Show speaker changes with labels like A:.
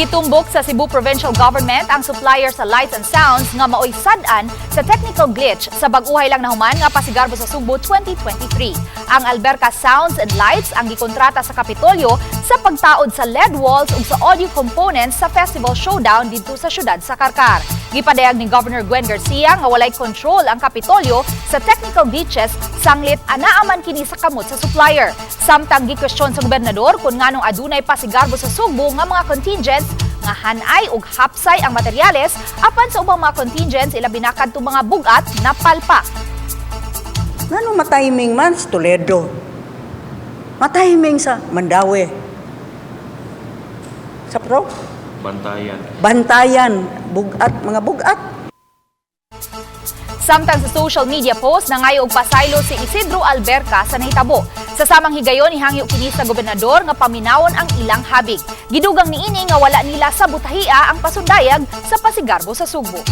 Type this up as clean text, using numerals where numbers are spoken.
A: Gitumbok sa Cebu Provincial Government ang supplier sa lights and sounds nga maoy sad-an sa technical glitch sa bag-uhay lang nahuman nga pasigarbo sa Subo 2023. Ang Alberca Sounds and Lights ang gikontrata sa Kapitolyo sa pagtaod sa LED walls ug sa audio components sa Festival Showdown dito sa syudad sa Karkar. Gipadayag ni Governor Gwen Garcia nga walay control ang Kapitolyo sa technical glitches sanglit anaaman kini sa kamot sa supplier. Samtang gikwestiyon sa gobernador kung nganong adunay pasigarbo sa Subo nga mga contingents nga hanay ug hapsay ang materyales apan sa ubang mga contingents ilabi na kadtong mga bugat na palpak.
B: Ngano matiming man sa Toledo? Matiming sa Mandawi. Sa pro? Bantayan, bugat, mga bugat.
A: Samtang sa social media post nangayo og pasaylo si Isidro Alberca sa nahitabo. Sa samang higayon ihangyo kini sa gobernador nga paminawon ang ilang habig. Gidugang niini nga wala nila sa butahia ang pasundayag sa pasigarbo sa Subo.